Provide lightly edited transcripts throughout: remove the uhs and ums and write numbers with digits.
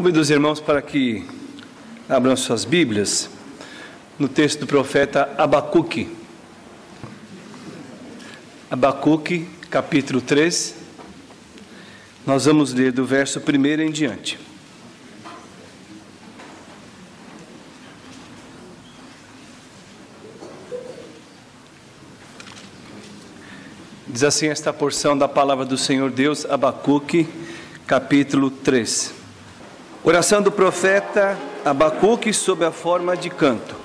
Convido os irmãos para que abram suas Bíblias no texto do profeta Abacuque. Abacuque, capítulo 3. Nós vamos ler do verso 1 em diante. Diz assim esta porção da palavra do Senhor Deus, Abacuque, capítulo 3. Oração do profeta Abacuque sob a forma de canto.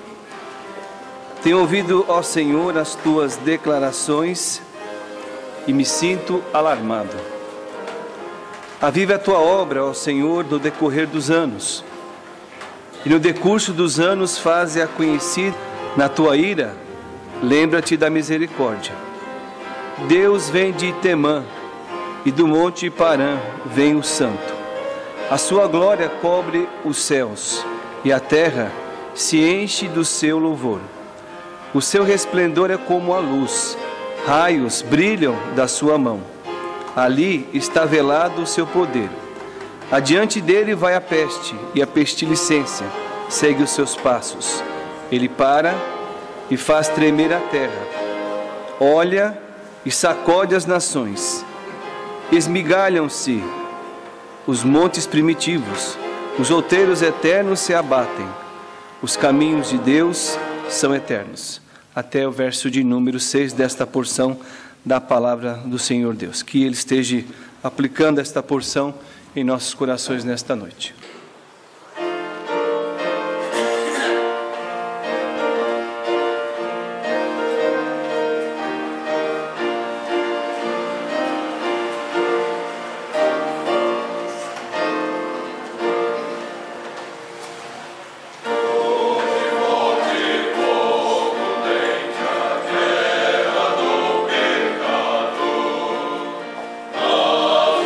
Tenho ouvido, ó Senhor, as tuas declarações e me sinto alarmado. Aviva a tua obra, ó Senhor, no decorrer dos anos, e no decurso dos anos faze-a conhecida. Na tua ira, lembra-te da misericórdia. Deus vem de Temã, e do monte Parã vem o Santo. A sua glória cobre os céus, e a terra se enche do seu louvor. O seu resplendor é como a luz, raios brilham da sua mão. Ali está velado o seu poder. Adiante dele vai a peste, e a pestilicência segue os seus passos. Ele para e faz tremer a terra. Olha e sacode as nações. Esmigalham-se os montes primitivos, os outeiros eternos se abatem. Os caminhos de Deus são eternos. Até o verso de número 6 desta porção da palavra do Senhor Deus. Que Ele esteja aplicando esta porção em nossos corações nesta noite.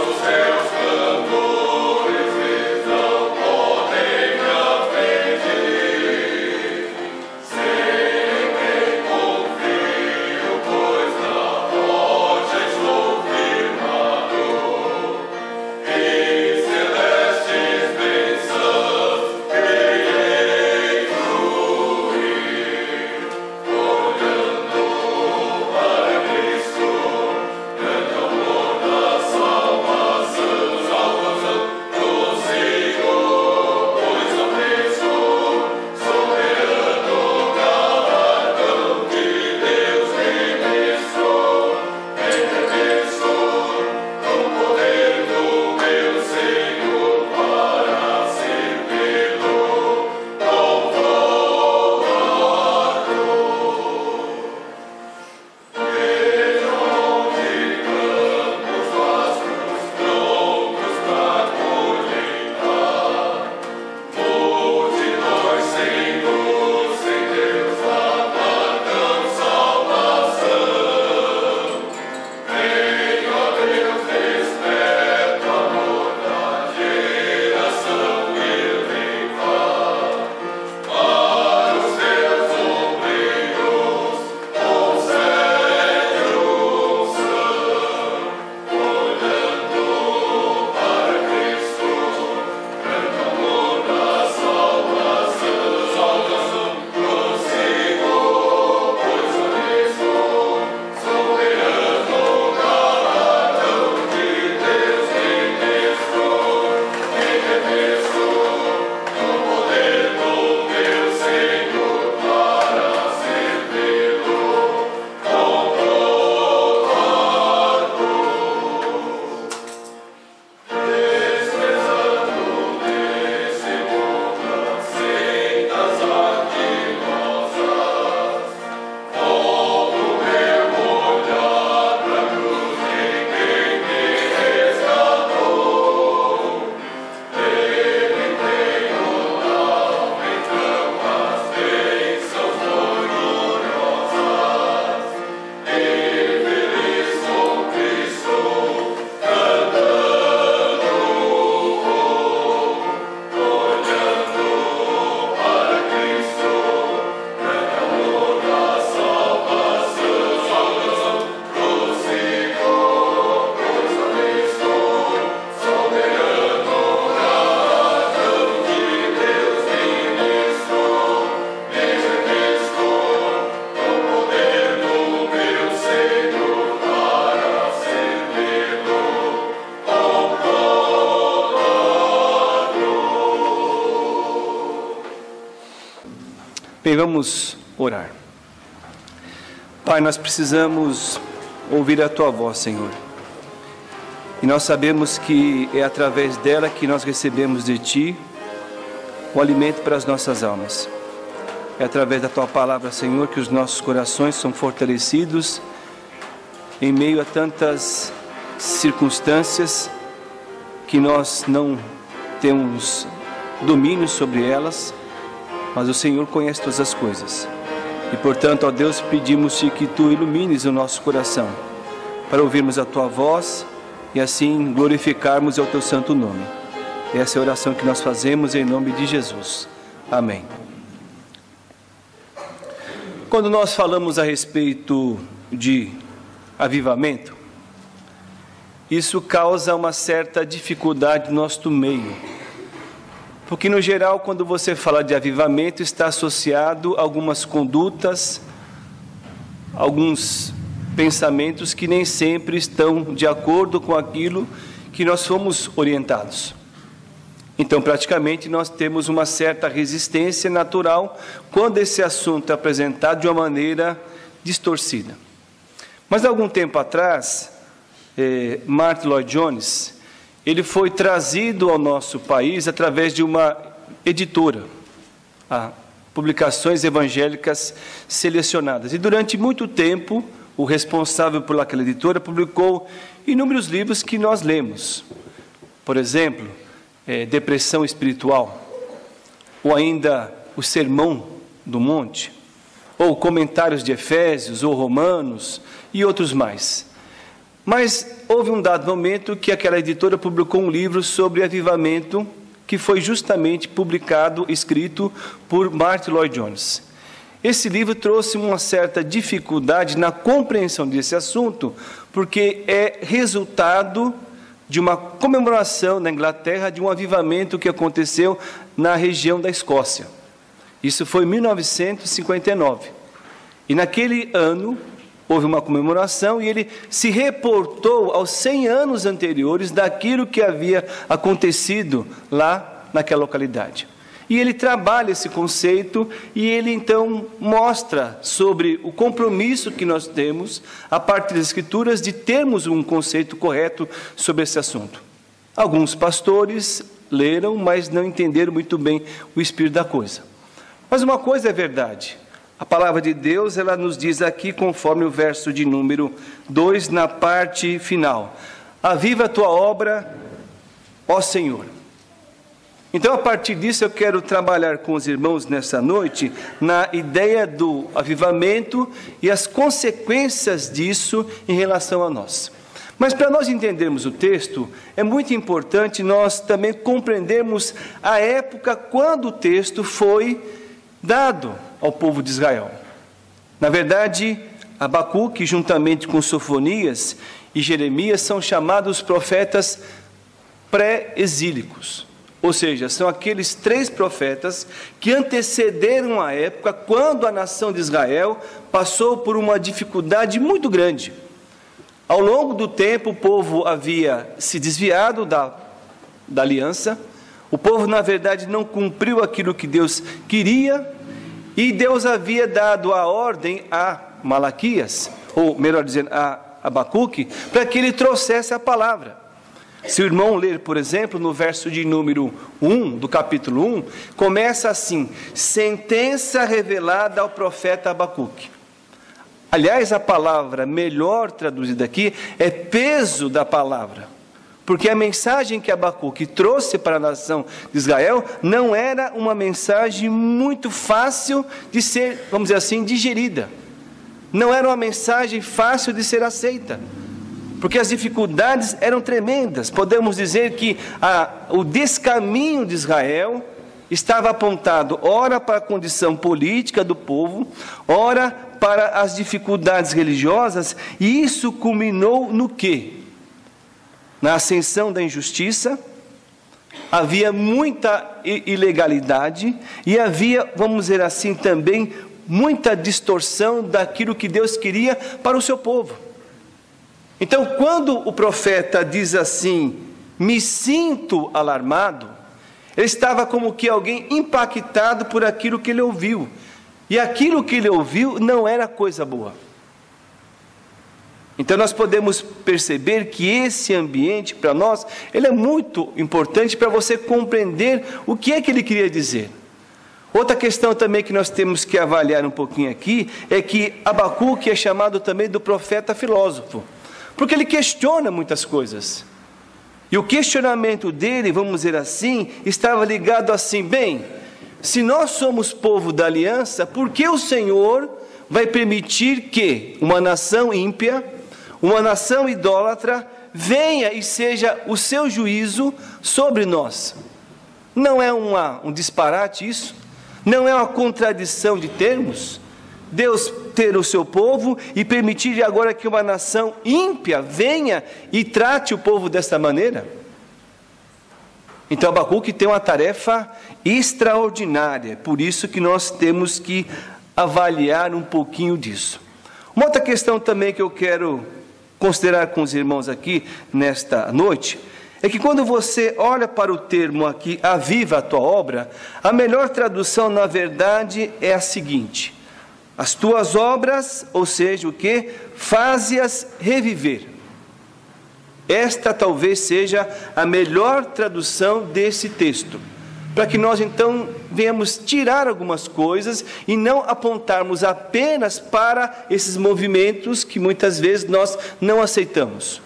Os seus cantores estão Bem, vamos orar. Pai, nós precisamos ouvir a Tua voz, Senhor. E nós sabemos que é através dela que nós recebemos de Ti o alimento para as nossas almas. É através da Tua palavra, Senhor, que os nossos corações são fortalecidos em meio a tantas circunstâncias que nós não temos domínio sobre elas, mas o Senhor conhece todas as coisas. E portanto, ó Deus, pedimos-te que Tu ilumines o nosso coração para ouvirmos a Tua voz e assim glorificarmos o Teu santo nome. Essa é a oração que nós fazemos em nome de Jesus. Amém. Quando nós falamos a respeito de avivamento, isso causa uma certa dificuldade no nosso meio. Porque, no geral, quando você fala de avivamento, está associado a algumas condutas, alguns pensamentos que nem sempre estão de acordo com aquilo que nós fomos orientados. Então, praticamente, nós temos uma certa resistência natural quando esse assunto é apresentado de uma maneira distorcida. Mas, há algum tempo atrás, Martyn Lloyd-Jones, ele foi trazido ao nosso país através de uma editora, Publicações Evangélicas Selecionadas. E durante muito tempo, o responsável por aquela editora publicou inúmeros livros que nós lemos. Por exemplo, Depressão Espiritual, ou ainda o Sermão do Monte, ou Comentários de Efésios, ou Romanos, e outros mais. Mas houve um dado momento que aquela editora publicou um livro sobre avivamento, que foi justamente publicado, escrito por Martyn Lloyd-Jones. Esse livro trouxe uma certa dificuldade na compreensão desse assunto, porque é resultado de uma comemoração na Inglaterra de um avivamento que aconteceu na região da Escócia. Isso foi em 1959. E naquele ano houve uma comemoração e ele se reportou aos 100 anos anteriores daquilo que havia acontecido lá naquela localidade. E ele trabalha esse conceito e ele então mostra sobre o compromisso que nós temos, a partir das Escrituras, de termos um conceito correto sobre esse assunto. Alguns pastores leram, mas não entenderam muito bem o espírito da coisa. Mas uma coisa é verdade. A palavra de Deus, ela nos diz aqui, conforme o verso de número 2, na parte final: aviva a tua obra, ó Senhor. Então, a partir disso, eu quero trabalhar com os irmãos nessa noite, na ideia do avivamento e as consequências disso em relação a nós. Mas para nós entendermos o texto, é muito importante nós também compreendermos a época quando o texto foi dado ao povo de Israel. Na verdade, Abacuque, juntamente com Sofonias e Jeremias, são chamados profetas pré-exílicos. Ou seja, são aqueles 3 profetas que antecederam a época quando a nação de Israel passou por uma dificuldade muito grande. Ao longo do tempo, o povo havia se desviado da aliança. O povo, na verdade, não cumpriu aquilo que Deus queria, e Deus havia dado a ordem a Malaquias, ou melhor dizendo, a Abacuque, para que ele trouxesse a palavra. Se o irmão ler, por exemplo, no verso de número 1, do capítulo 1, começa assim: sentença revelada ao profeta Abacuque. Aliás, a palavra melhor traduzida aqui é peso da palavra. Porque a mensagem que Abacuque trouxe para a nação de Israel não era uma mensagem muito fácil de ser, vamos dizer assim, digerida. Não era uma mensagem fácil de ser aceita. Porque as dificuldades eram tremendas. Podemos dizer que o descaminho de Israel estava apontado, ora para a condição política do povo, ora para as dificuldades religiosas, e isso culminou no quê? Na ascensão da injustiça. Havia muita ilegalidade e havia, vamos dizer assim, também muita distorção daquilo que Deus queria para o seu povo. Então, quando o profeta diz assim, me sinto alarmado, ele estava como que alguém impactado por aquilo que ele ouviu. e aquilo que ele ouviu não era coisa boa. Então nós podemos perceber que esse ambiente para nós, ele é muito importante para você compreender o que é que ele queria dizer. Outra questão também que nós temos que avaliar um pouquinho aqui, é que Abacuque é chamado também do profeta filósofo, porque ele questiona muitas coisas. E o questionamento dele, vamos dizer assim, estava ligado assim: bem, se nós somos povo da aliança, por que o Senhor vai permitir que uma nação ímpia, uma nação idólatra, venha e seja o seu juízo sobre nós? Não é um disparate isso? Não é uma contradição de termos? Deus ter o seu povo e permitir agora que uma nação ímpia venha e trate o povo desta maneira? Então Abacuque tem uma tarefa extraordinária, por isso que nós temos que avaliar um pouquinho disso. Uma outra questão também que eu quero considerar com os irmãos aqui nesta noite, é que quando você olha para o termo aqui, aviva a tua obra, a melhor tradução na verdade é a seguinte: as tuas obras, ou seja, o que? Faze-as reviver. Esta talvez seja a melhor tradução desse texto, para que nós então venhamos tirar algumas coisas e não apontarmos apenas para esses movimentos que muitas vezes nós não aceitamos,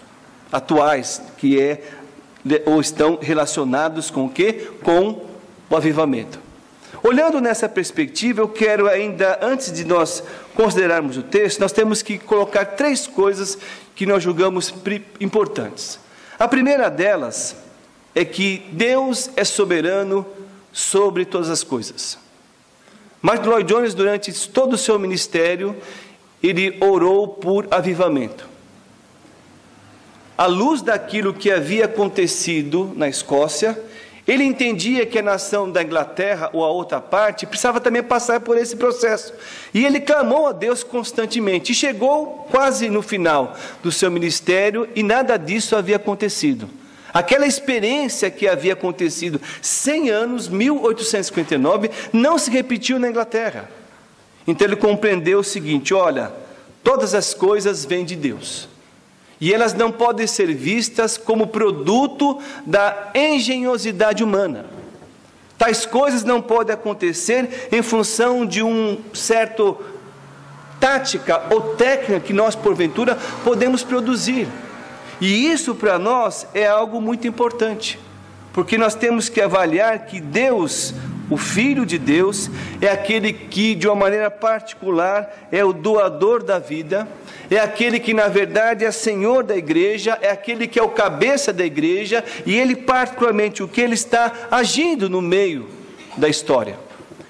atuais, que ou estão relacionados com o quê? Com o avivamento. Olhando nessa perspectiva, eu quero ainda, antes de nós considerarmos o texto, nós temos que colocar 3 coisas que nós julgamos importantes. A primeira delas é que Deus é soberano sobre todas as coisas. Martin Lloyd Jones, durante todo o seu ministério, ele orou por avivamento. À luz daquilo que havia acontecido na Escócia, ele entendia que a nação da Inglaterra, ou a outra parte, precisava também passar por esse processo. E ele clamou a Deus constantemente. E chegou quase no final do seu ministério e nada disso havia acontecido. Aquela experiência que havia acontecido 100 anos, 1859, não se repetiu na Inglaterra. Então ele compreendeu o seguinte: olha, todas as coisas vêm de Deus. E elas não podem ser vistas como produto da engenhosidade humana. Tais coisas não podem acontecer em função de um certo tática ou técnica que nós, porventura, podemos produzir. E isso para nós é algo muito importante, porque nós temos que avaliar que Deus, o Filho de Deus, é aquele que, de uma maneira particular, é o doador da vida, é aquele que, na verdade, é Senhor da igreja, é aquele que é o cabeça da igreja, e Ele, particularmente, o que Ele está agindo no meio da história.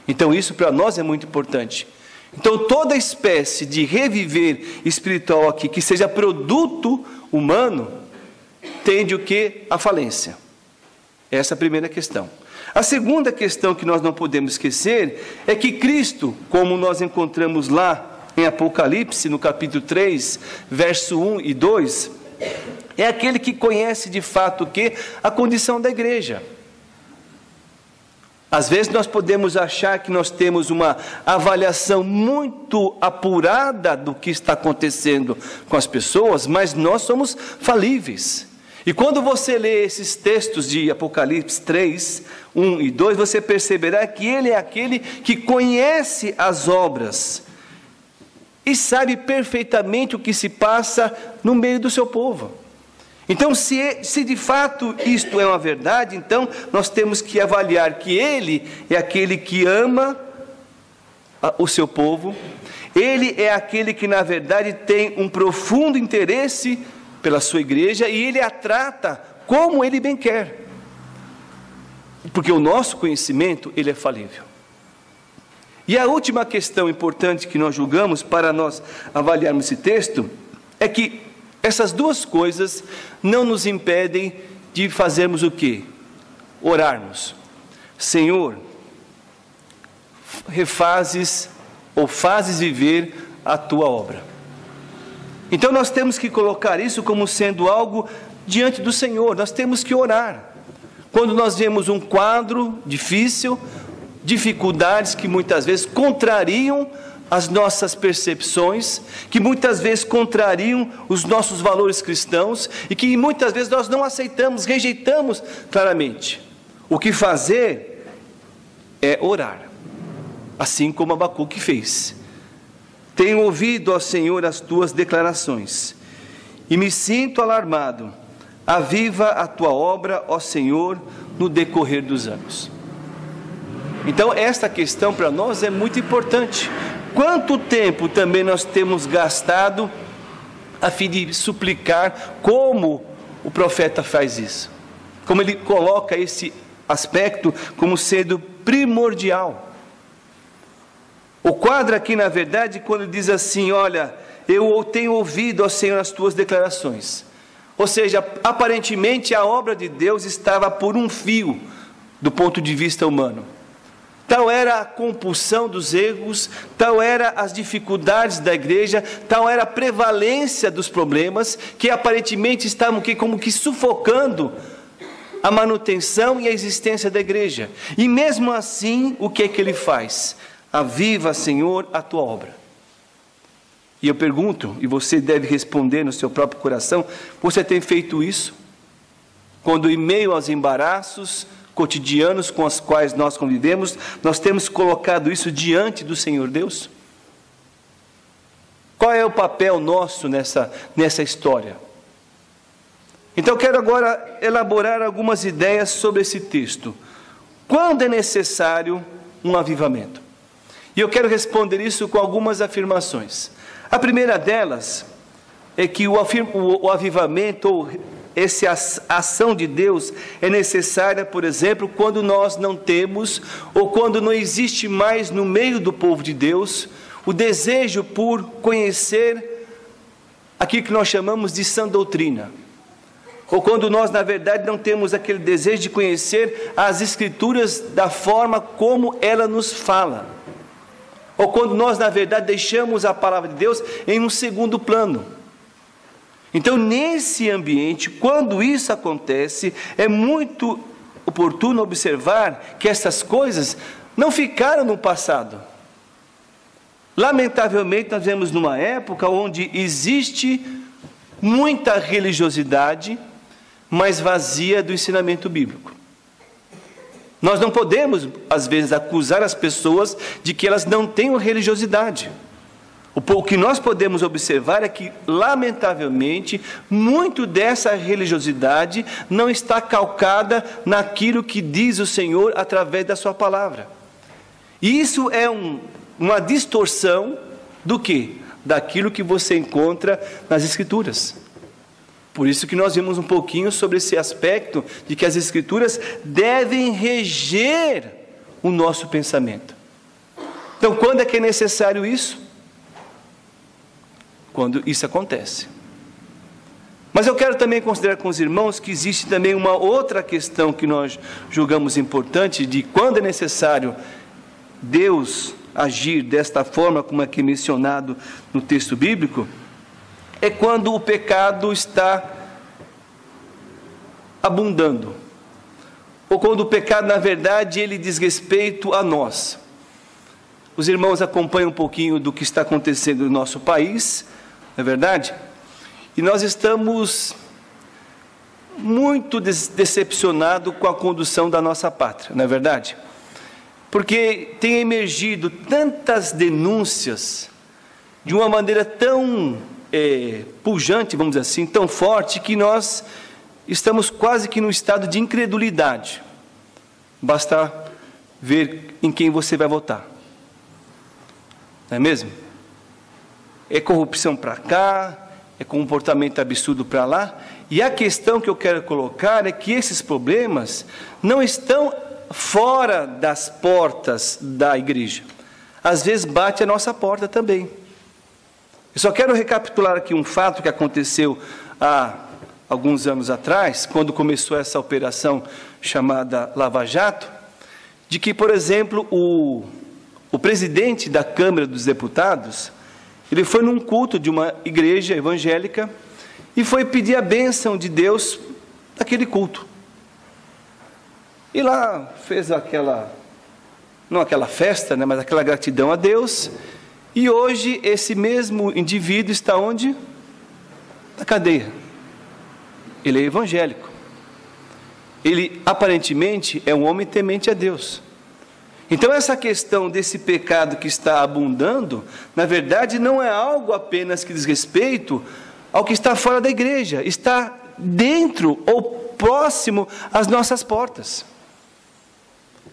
Então, isso para nós é muito importante. Então, toda espécie de reviver espiritual aqui, que seja produto humano, tende o que? A falência. Essa é a primeira questão. A segunda questão que nós não podemos esquecer é que Cristo, como nós encontramos lá em Apocalipse, no capítulo 3, verso 1 e 2, é aquele que conhece de fato o que? A condição da igreja. Às vezes nós podemos achar que nós temos uma avaliação muito apurada do que está acontecendo com as pessoas, mas nós somos falíveis. E quando você lê esses textos de Apocalipse 3, 1 e 2, você perceberá que ele é aquele que conhece as obras e sabe perfeitamente o que se passa no meio do seu povo. Então, se de fato isto é uma verdade, então nós temos que avaliar que Ele é aquele que ama o seu povo, Ele é aquele que na verdade tem um profundo interesse pela sua igreja e Ele a trata como Ele bem quer, porque o nosso conhecimento, ele é falível. E a última questão importante que nós julgamos para nós avaliarmos esse texto é que essas duas coisas não nos impedem de fazermos o quê? Orarmos. Senhor, refazes ou fazes viver a tua obra. Então nós temos que colocar isso como sendo algo diante do Senhor. Nós temos que orar. Quando nós vemos um quadro difícil, dificuldades que muitas vezes contrariam as nossas percepções, que muitas vezes contrariam os nossos valores cristãos e que muitas vezes nós não aceitamos, rejeitamos claramente. O que fazer é orar, assim como Abacuque fez. Tenho ouvido, ó Senhor, as tuas declarações e me sinto alarmado. Aviva a tua obra, ó Senhor, no decorrer dos anos. Então, esta questão para nós é muito importante. Quanto tempo também nós temos gastado a fim de suplicar, como o profeta faz isso? Como ele coloca esse aspecto como sendo primordial. O quadro aqui, na verdade, quando ele diz assim, olha, eu tenho ouvido, ó Senhor, as tuas declarações. Ou seja, aparentemente a obra de Deus estava por um fio, do ponto de vista humano. Tal era a compulsão dos erros, tal era as dificuldades da igreja, tal era a prevalência dos problemas, que aparentemente estavam como que sufocando a manutenção e a existência da igreja. E mesmo assim, o que é que ele faz? Aviva, Senhor, a tua obra. E eu pergunto, e você deve responder no seu próprio coração, você tem feito isso? Quando em meio aos embaraços cotidianos com os quais nós convivemos, nós temos colocado isso diante do Senhor Deus? Qual é o papel nosso nessa história? Então eu quero agora elaborar algumas ideias sobre esse texto. Quando é necessário um avivamento? E eu quero responder isso com algumas afirmações. A primeira delas é que o avivamento, ou essa ação de Deus, é necessária, por exemplo, quando nós não temos, ou quando não existe mais no meio do povo de Deus, o desejo por conhecer aquilo que nós chamamos de sã doutrina. Ou quando nós, na verdade, não temos aquele desejo de conhecer as Escrituras da forma como ela nos fala. Ou quando nós, na verdade, deixamos a palavra de Deus em um segundo plano. Então, nesse ambiente, quando isso acontece, é muito oportuno observar que essas coisas não ficaram no passado. Lamentavelmente, nós vivemos numa época onde existe muita religiosidade, mas vazia do ensinamento bíblico. Nós não podemos, às vezes, acusar as pessoas de que elas não tenham religiosidade. O que nós podemos observar é que, lamentavelmente, muito dessa religiosidade não está calcada naquilo que diz o Senhor através da sua palavra. E isso é uma distorção do quê? Daquilo que você encontra nas Escrituras. Por isso que nós vimos um pouquinho sobre esse aspecto de que as Escrituras devem reger o nosso pensamento. Então, quando é que é necessário isso? Quando isso acontece. Mas eu quero também considerar com os irmãos que existe também uma outra questão que nós julgamos importante, de quando é necessário Deus agir desta forma, como aqui mencionado no texto bíblico, é quando o pecado está abundando, ou quando o pecado, na verdade, ele diz respeito a nós. Os irmãos acompanham um pouquinho do que está acontecendo no nosso país, não é verdade? E nós estamos muito decepcionados com a condução da nossa pátria, não é verdade? Porque tem emergido tantas denúncias de uma maneira tão pujante, vamos dizer assim, tão forte, que nós estamos quase que num estado de incredulidade. Basta ver em quem você vai votar. Não é mesmo? É corrupção para cá, é comportamento absurdo para lá. E a questão que eu quero colocar é que esses problemas não estão fora das portas da igreja. Às vezes bate a nossa porta também. Eu só quero recapitular aqui um fato que aconteceu há alguns anos atrás, quando começou essa operação chamada Lava Jato, de que, por exemplo, o presidente da Câmara dos Deputados, ele foi num culto de uma igreja evangélica e foi pedir a bênção de Deus naquele culto. E lá fez aquela não aquela festa, né, mas aquela gratidão a Deus. E hoje esse mesmo indivíduo está onde? Na cadeia. Ele é evangélico. Ele aparentemente é um homem temente a Deus. Então essa questão desse pecado que está abundando, na verdade não é algo apenas que diz respeito ao que está fora da igreja, está dentro ou próximo às nossas portas.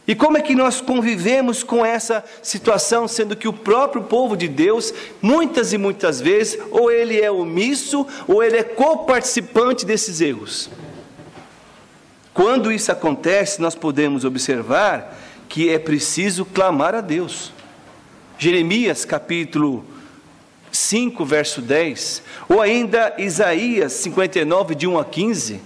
E como é que nós convivemos com essa situação, sendo que o próprio povo de Deus, muitas e muitas vezes, ou ele é omisso, ou ele é coparticipante desses erros? Quando isso acontece, nós podemos observar que é preciso clamar a Deus. Jeremias capítulo 5, verso 10, ou ainda Isaías 59, de 1 a 15,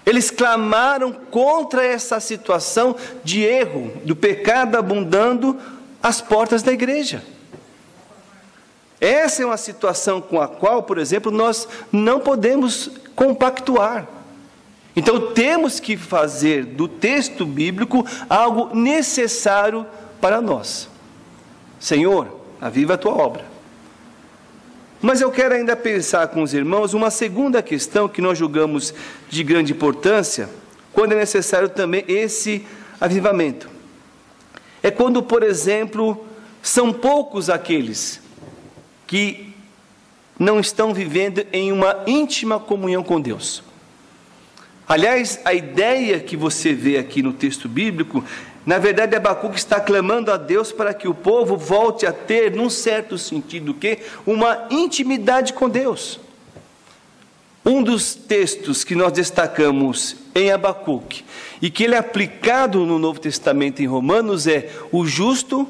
eles clamaram contra essa situação de erro, do pecado abundando às portas da igreja. Essa é uma situação com a qual, por exemplo, nós não podemos compactuar. Então temos que fazer do texto bíblico algo necessário para nós. Senhor, aviva a tua obra. Mas eu quero ainda pensar com os irmãos uma segunda questão que nós julgamos de grande importância, quando é necessário também esse avivamento. É quando, por exemplo, são poucos aqueles que não estão vivendo em uma íntima comunhão com Deus. Aliás, a ideia que você vê aqui no texto bíblico, na verdade, Abacuque está clamando a Deus para que o povo volte a ter, num certo sentido, uma intimidade com Deus. Um dos textos que nós destacamos em Abacuque, e que ele é aplicado no Novo Testamento em Romanos, é: o justo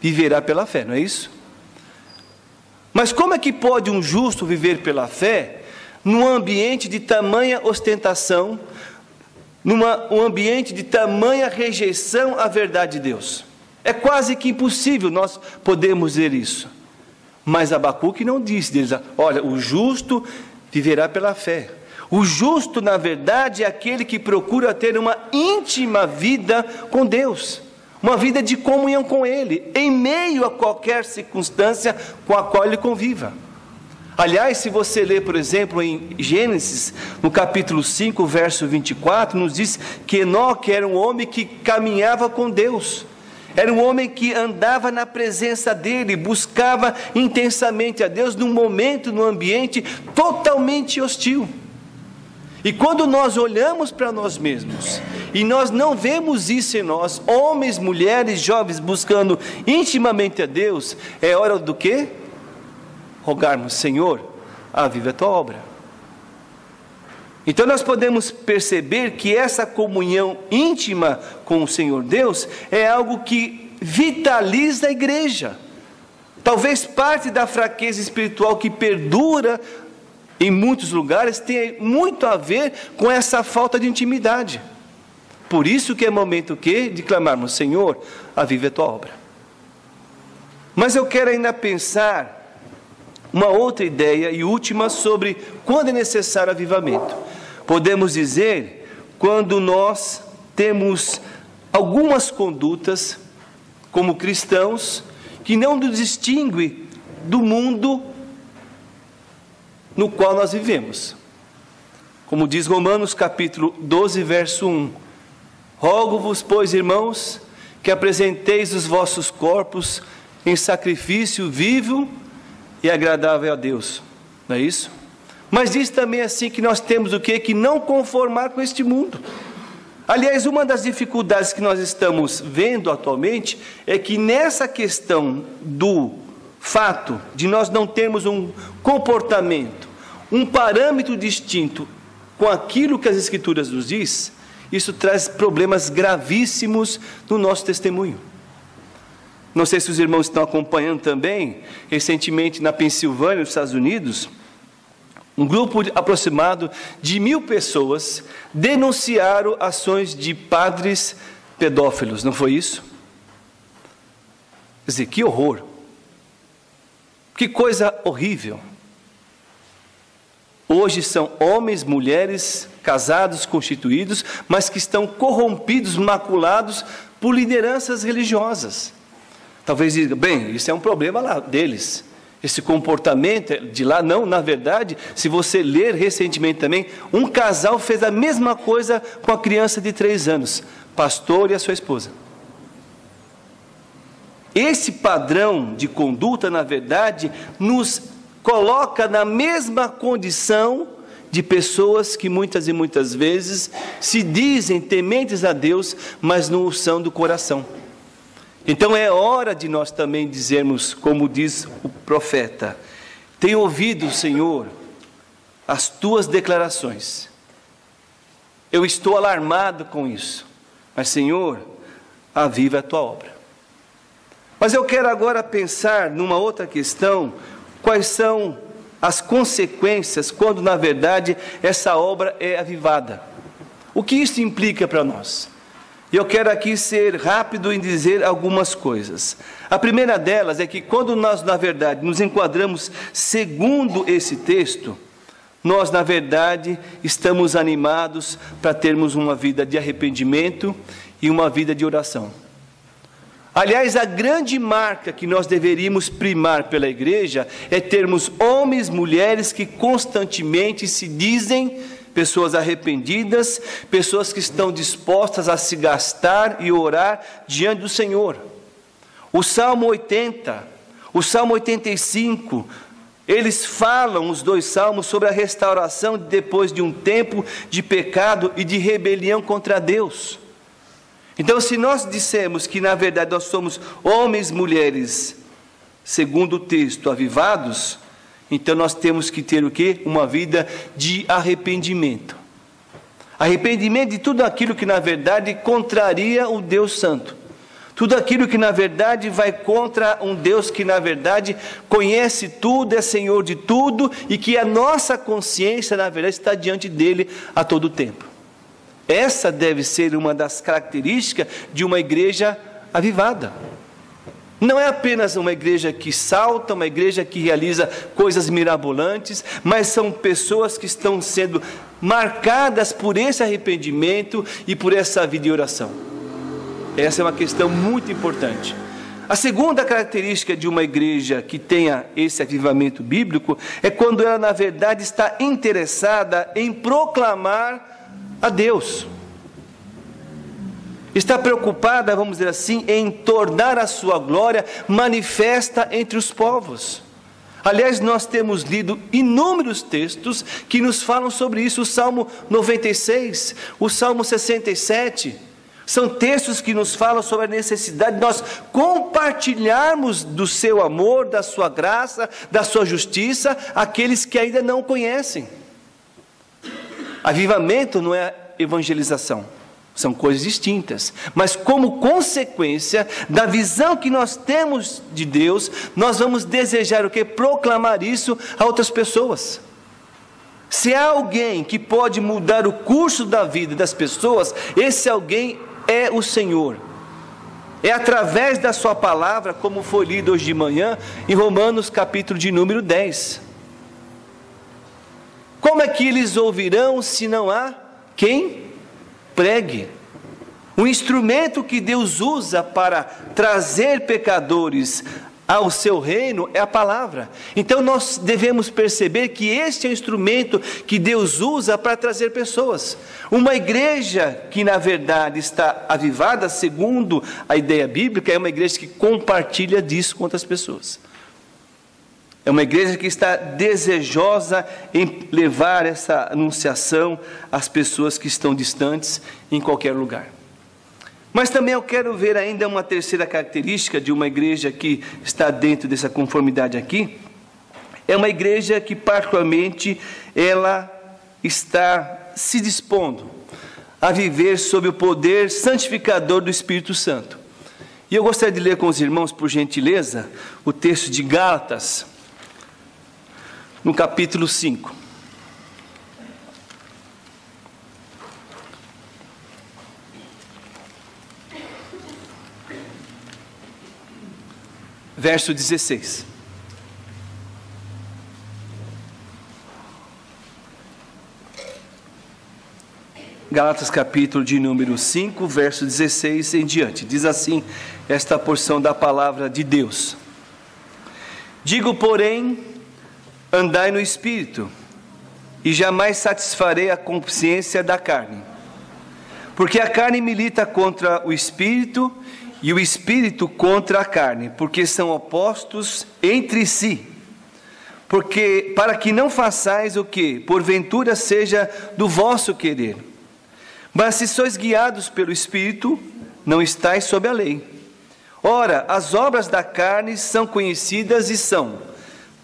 viverá pela fé, não é isso? Mas como é que pode um justo viver pela fé num ambiente de tamanha ostentação, um ambiente de tamanha rejeição à verdade de Deus? É quase que impossível nós podermos ver isso. Mas Abacuque não disse deles: olha, o justo viverá pela fé. O justo, na verdade, é aquele que procura ter uma íntima vida com Deus, uma vida de comunhão com Ele, em meio a qualquer circunstância com a qual ele conviva. Aliás, se você ler, por exemplo, em Gênesis, no capítulo 5, verso 24, nos diz que Enoque era um homem que caminhava com Deus, era um homem que andava na presença dele, buscava intensamente a Deus num momento, num ambiente totalmente hostil. E quando nós olhamos para nós mesmos, e nós não vemos isso em nós, homens, mulheres, jovens, buscando intimamente a Deus, é hora do quê? Rogarmos: Senhor, aviva a tua obra. Então nós podemos perceber que essa comunhão íntima com o Senhor Deus é algo que vitaliza a igreja. Talvez parte da fraqueza espiritual que perdura em muitos lugares tenha muito a ver com essa falta de intimidade. Por isso que é momento de clamarmos: Senhor, aviva a tua obra. Mas eu quero ainda pensar uma outra ideia e última sobre quando é necessário avivamento. Podemos dizer quando nós temos algumas condutas como cristãos que não nos distingue do mundo no qual nós vivemos. Como diz Romanos capítulo 12, verso 1: rogo-vos, pois, irmãos, que apresenteis os vossos corpos em sacrifício vivo e agradável a Deus. Não é isso? Mas diz também assim que nós temos o quê? Que não conformar com este mundo. Aliás, uma das dificuldades que nós estamos vendo atualmente é que nessa questão do fato de nós não termos um comportamento, um parâmetro distinto com aquilo que as Escrituras nos diz, isso traz problemas gravíssimos no nosso testemunho. Não sei se os irmãos estão acompanhando também, recentemente na Pensilvânia, nos Estados Unidos, um grupo aproximado de 1.000 pessoas denunciaram ações de padres pedófilos, não foi isso? Quer dizer, que horror, que coisa horrível. Hoje são homens, mulheres, casados, constituídos, mas que estão corrompidos, maculados por lideranças religiosas. Talvez diga, bem, isso é um problema lá deles. Esse comportamento de lá, não, na verdade, se você ler recentemente também, um casal fez a mesma coisa com a criança de 3 anos, pastor e a sua esposa. Esse padrão de conduta, na verdade, nos coloca na mesma condição de pessoas que muitas e muitas vezes se dizem tementes a Deus, mas não o são do coração. Então é hora de nós também dizermos, como diz o profeta: tenho ouvido, Senhor, as tuas declarações. Eu estou alarmado com isso, mas, Senhor, aviva a tua obra. Mas eu quero agora pensar numa outra questão: quais são as consequências quando, na verdade, essa obra é avivada? O que isso implica para nós? E eu quero aqui ser rápido em dizer algumas coisas. A primeira delas é que quando nós, na verdade, nos enquadramos segundo esse texto, nós, na verdade, estamos animados para termos uma vida de arrependimento e uma vida de oração. Aliás, a grande marca que nós deveríamos primar pela igreja é termos homens, mulheres que constantemente se dizem pessoas arrependidas, pessoas que estão dispostas a se gastar e orar diante do Senhor. O Salmo 80, o Salmo 85, eles falam, os 2 salmos, sobre a restauração depois de um tempo de pecado e de rebelião contra Deus. Então, se nós dissermos que, na verdade, nós somos homens e mulheres, segundo o texto, avivados, então nós temos que ter o quê? Uma vida de arrependimento. Arrependimento de tudo aquilo que, na verdade, contraria o Deus Santo. Tudo aquilo que, na verdade, vai contra um Deus que, na verdade, conhece tudo, é Senhor de tudo, e que a nossa consciência, na verdade, está diante dele a todo tempo. Essa deve ser uma das características de uma igreja avivada. Não é apenas uma igreja que salta, uma igreja que realiza coisas mirabolantes, mas são pessoas que estão sendo marcadas por esse arrependimento e por essa vida de oração. Essa é uma questão muito importante. A segunda característica de uma igreja que tenha esse avivamento bíblico é quando ela, na verdade, está interessada em proclamar a Deus. Está preocupada, vamos dizer assim, em tornar a sua glória manifesta entre os povos. Aliás, nós temos lido inúmeros textos que nos falam sobre isso. O Salmo 96, o Salmo 67, são textos que nos falam sobre a necessidade de nós compartilharmos do seu amor, da sua graça, da sua justiça, aqueles que ainda não conhecem. Avivamento não é evangelização, são coisas distintas, mas como consequência da visão que nós temos de Deus, nós vamos desejar o quê? Proclamar isso a outras pessoas. Se há alguém que pode mudar o curso da vida das pessoas, esse alguém é o Senhor. É através da sua palavra, como foi lido hoje de manhã, em Romanos capítulo de número 10. Como é que eles ouvirão se não há quem pregue? O instrumento que Deus usa para trazer pecadores ao seu reino é a palavra. Então nós devemos perceber que este é o instrumento que Deus usa para trazer pessoas. Uma igreja que, na verdade, está avivada, segundo a ideia bíblica, é uma igreja que compartilha disso com outras pessoas. É uma igreja que está desejosa em levar essa anunciação às pessoas que estão distantes em qualquer lugar. Mas também eu quero ver ainda uma terceira característica de uma igreja que está dentro dessa conformidade aqui. É uma igreja que, particularmente, ela está se dispondo a viver sob o poder santificador do Espírito Santo. E eu gostaria de ler com os irmãos, por gentileza, o texto de Gálatas, no capítulo 5. Verso 16. Gálatas capítulo de número 5, verso 16 em diante. Diz assim esta porção da palavra de Deus: Digo, porém, andai no Espírito, e jamais satisfarei a consciência da carne. Porque a carne milita contra o Espírito, e o Espírito contra a carne, porque são opostos entre si. Porque para que não façais o que, porventura, seja do vosso querer. Mas se sois guiados pelo Espírito, não estáis sob a lei. Ora, as obras da carne são conhecidas e são: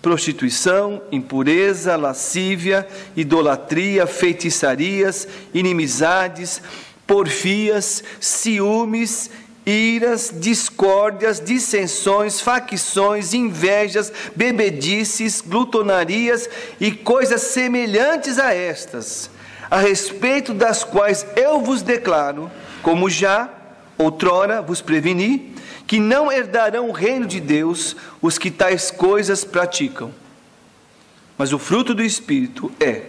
prostituição, impureza, lascívia, idolatria, feitiçarias, inimizades, porfias, ciúmes, iras, discórdias, dissensões, facções, invejas, bebedices, glutonarias e coisas semelhantes a estas, a respeito das quais eu vos declaro, como já outrora vos preveni, que não herdarão o reino de Deus os que tais coisas praticam. Mas o fruto do Espírito é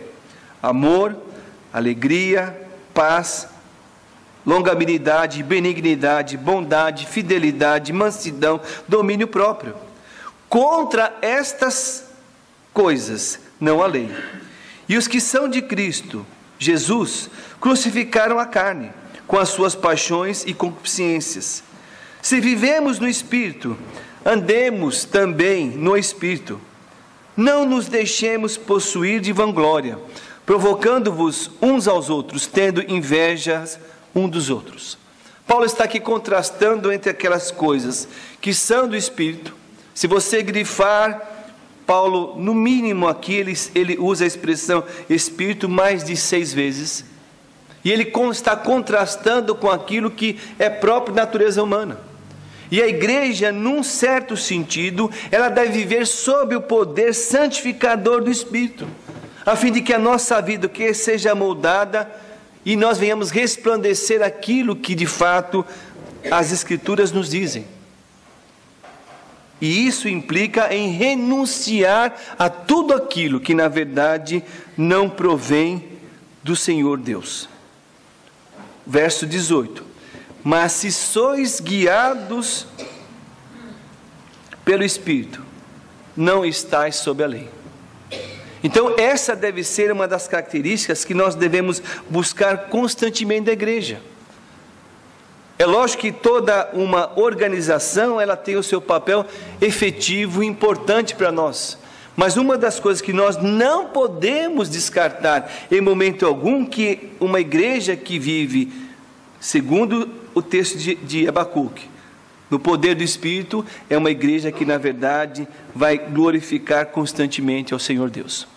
amor, alegria, paz, longanimidade, benignidade, bondade, fidelidade, mansidão, domínio próprio. Contra estas coisas não há lei. E os que são de Cristo Jesus crucificaram a carne, com as suas paixões e concupiscências. Se vivemos no Espírito, andemos também no Espírito. Não nos deixemos possuir de vanglória, provocando-vos uns aos outros, tendo invejas um dos outros. Paulo está aqui contrastando entre aquelas coisas que são do Espírito. Se você grifar, Paulo, no mínimo aqui, ele usa a expressão Espírito mais de 6 vezes. E ele está contrastando com aquilo que é próprio da natureza humana. E a igreja, num certo sentido, ela deve viver sob o poder santificador do Espírito, a fim de que a nossa vida seja moldada e nós venhamos resplandecer aquilo que de fato as Escrituras nos dizem. E isso implica em renunciar a tudo aquilo que na verdade não provém do Senhor Deus. Verso 18: Mas se sois guiados pelo Espírito, não estáis sob a lei. Então essa deve ser uma das características que nós devemos buscar constantemente da igreja. É lógico que toda uma organização, ela tem o seu papel efetivo e importante para nós. Mas uma das coisas que nós não podemos descartar em momento algum, que uma igreja que vive, segundo o texto de Abacuque, no poder do Espírito, é uma igreja que na verdade vai glorificar constantemente ao Senhor Deus.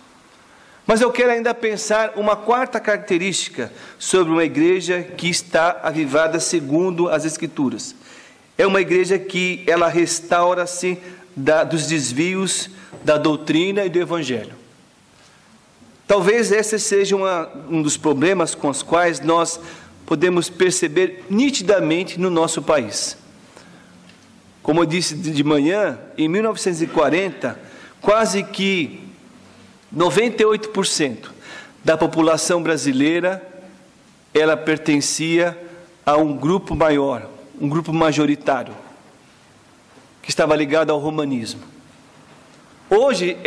Mas eu quero ainda pensar uma quarta característica sobre uma igreja que está avivada segundo as Escrituras. É uma igreja que ela restaura-se dos desvios da doutrina e do Evangelho. Talvez esse seja um dos problemas com os quais nós podemos perceber nitidamente no nosso país. Como eu disse de manhã, em 1940, quase que 98% da população brasileira, ela pertencia a um grupo maior, um grupo majoritário, que estava ligado ao romanismo. Hoje,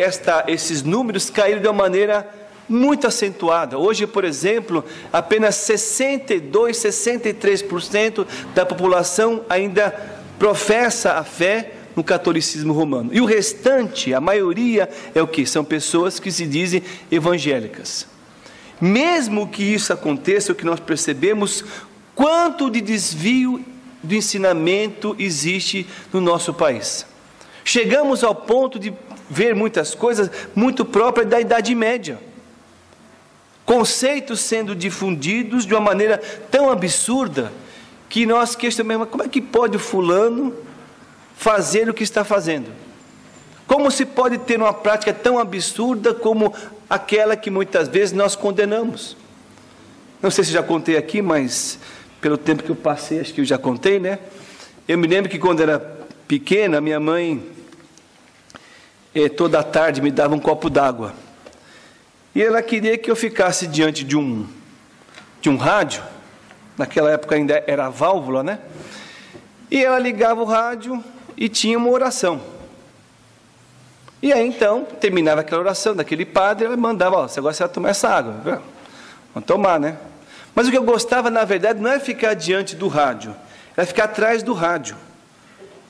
esses números caíram de uma maneira muito acentuada. Hoje, por exemplo, apenas 62, 63% da população ainda professa a fé no catolicismo romano. E o restante, a maioria, é o que? São pessoas que se dizem evangélicas. Mesmo que isso aconteça, o que nós percebemos, quanto de desvio do ensinamento existe no nosso país. Chegamos ao ponto de ver muitas coisas muito próprias da Idade Média. Conceitos sendo difundidos de uma maneira tão absurda que nós questionamos: como é que pode o fulano fazer o que está fazendo? Como se pode ter uma prática tão absurda como aquela que muitas vezes nós condenamos? Não sei se já contei aqui, mas pelo tempo que eu passei, acho que eu já contei, né? Eu me lembro que quando era pequena, minha mãe toda tarde me dava um copo d'água. E ela queria que eu ficasse diante de um de um rádio, naquela época ainda era a válvula, né? E ela ligava o rádio e tinha uma oração. E aí então, terminava aquela oração daquele padre, ela mandava, ó, agora você vai tomar essa água. Vamos tomar, né? Mas o que eu gostava, na verdade, não é ficar diante do rádio, era ficar atrás do rádio.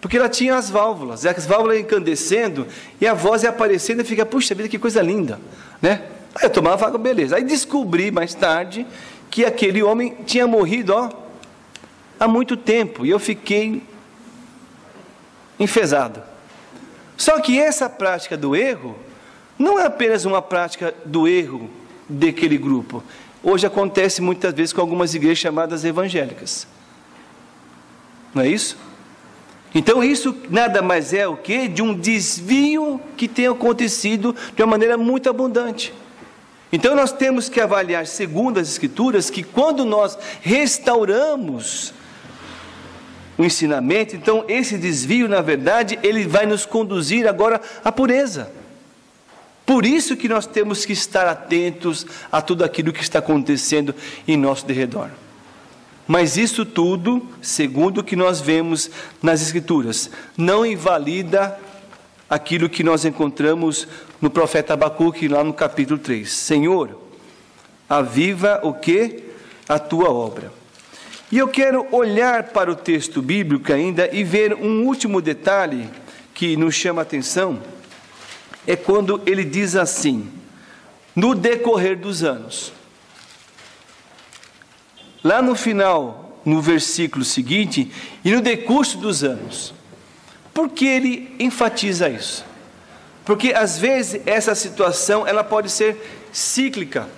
Porque ela tinha as válvulas incandescendo, e a voz ia aparecendo e fica, puxa vida, que coisa linda, né? Aí eu tomava água, beleza. Aí descobri mais tarde que aquele homem tinha morrido, ó, há muito tempo, e eu fiquei enfesado. Só que essa prática do erro não é apenas uma prática do erro daquele grupo. Hoje acontece muitas vezes com algumas igrejas chamadas evangélicas. Não é isso? Então isso nada mais é o que? De um desvio que tem acontecido de uma maneira muito abundante. Então nós temos que avaliar, segundo as Escrituras, que quando nós restauramos o ensinamento, então esse desvio, na verdade, ele vai nos conduzir agora à pureza. Por isso que nós temos que estar atentos a tudo aquilo que está acontecendo em nosso derredor. Mas isso tudo, segundo o que nós vemos nas Escrituras, não invalida aquilo que nós encontramos no profeta Abacuque, lá no capítulo 3. Senhor, aviva o quê? A tua obra. E eu quero olhar para o texto bíblico ainda e ver um último detalhe que nos chama a atenção, é quando ele diz assim, no decorrer dos anos. Lá no final, no versículo seguinte, e no decurso dos anos. Por que ele enfatiza isso? Porque às vezes essa situação ela pode ser cíclica,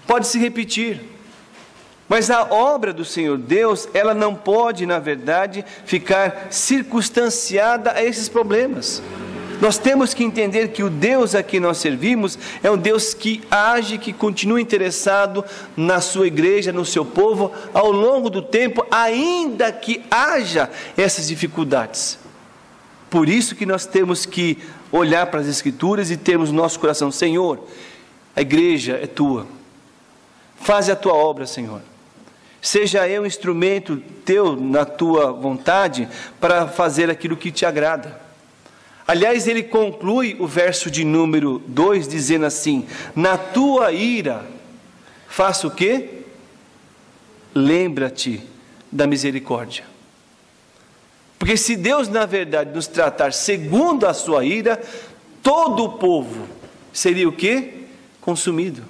pode se repetir. Mas a obra do Senhor Deus, ela não pode, na verdade, ficar circunstanciada a esses problemas. Nós temos que entender que o Deus a quem nós servimos é um Deus que age, que continua interessado na sua igreja, no seu povo, ao longo do tempo, ainda que haja essas dificuldades. Por isso que nós temos que olhar para as Escrituras e termos no nosso coração, Senhor, a igreja é tua, faze a tua obra, Senhor. Seja eu um instrumento teu na tua vontade para fazer aquilo que te agrada. Aliás, ele conclui o verso de número 2 dizendo assim, na tua ira, faça o quê? Lembra-te da misericórdia. Porque se Deus, na verdade, nos tratar segundo a sua ira, todo o povo seria o quê? Consumido.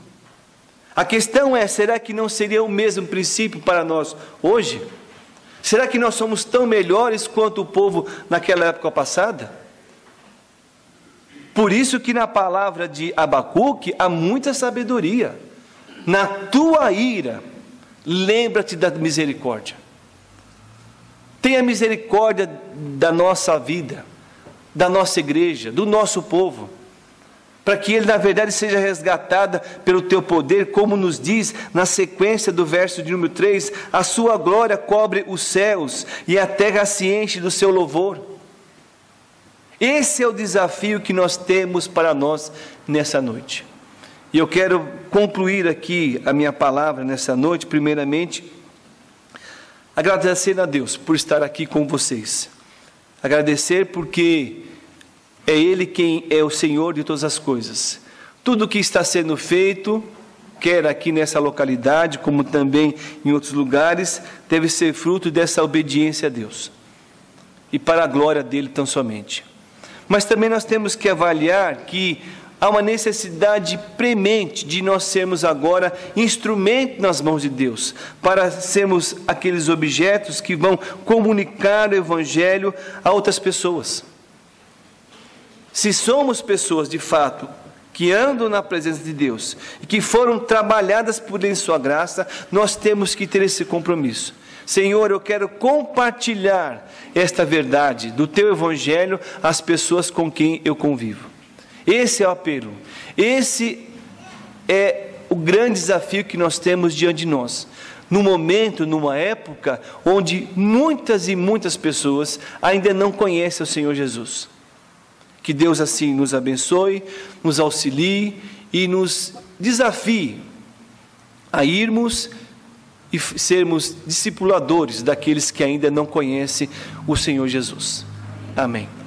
A questão é, será que não seria o mesmo princípio para nós hoje? Será que nós somos tão melhores quanto o povo naquela época passada? Por isso que na palavra de Abacuque há muita sabedoria. Na tua ira, lembra-te da misericórdia. Tenha misericórdia da nossa vida, da nossa igreja, do nosso povo, para que ele na verdade seja resgatada pelo teu poder, como nos diz na sequência do verso de número 3, a sua glória cobre os céus e a terra se enche do seu louvor. Esse é o desafio que nós temos para nós nessa noite. E eu quero concluir aqui a minha palavra nessa noite, primeiramente, agradecendo a Deus por estar aqui com vocês. Agradecer porque é Ele quem é o Senhor de todas as coisas. Tudo que está sendo feito, quer aqui nessa localidade, como também em outros lugares, deve ser fruto dessa obediência a Deus. E para a glória dEle tão somente. Mas também nós temos que avaliar que há uma necessidade premente de nós sermos agora instrumento nas mãos de Deus, para sermos aqueles objetos que vão comunicar o Evangelho a outras pessoas. Se somos pessoas de fato que andam na presença de Deus e que foram trabalhadas por Ele em sua graça, nós temos que ter esse compromisso. Senhor, eu quero compartilhar esta verdade do Teu Evangelho às pessoas com quem eu convivo. Esse é o apelo, esse é o grande desafio que nós temos diante de nós. Num momento, numa época, onde muitas e muitas pessoas ainda não conhecem o Senhor Jesus. Que Deus assim nos abençoe, nos auxilie e nos desafie a irmos e sermos discipuladores daqueles que ainda não conhecem o Senhor Jesus. Amém.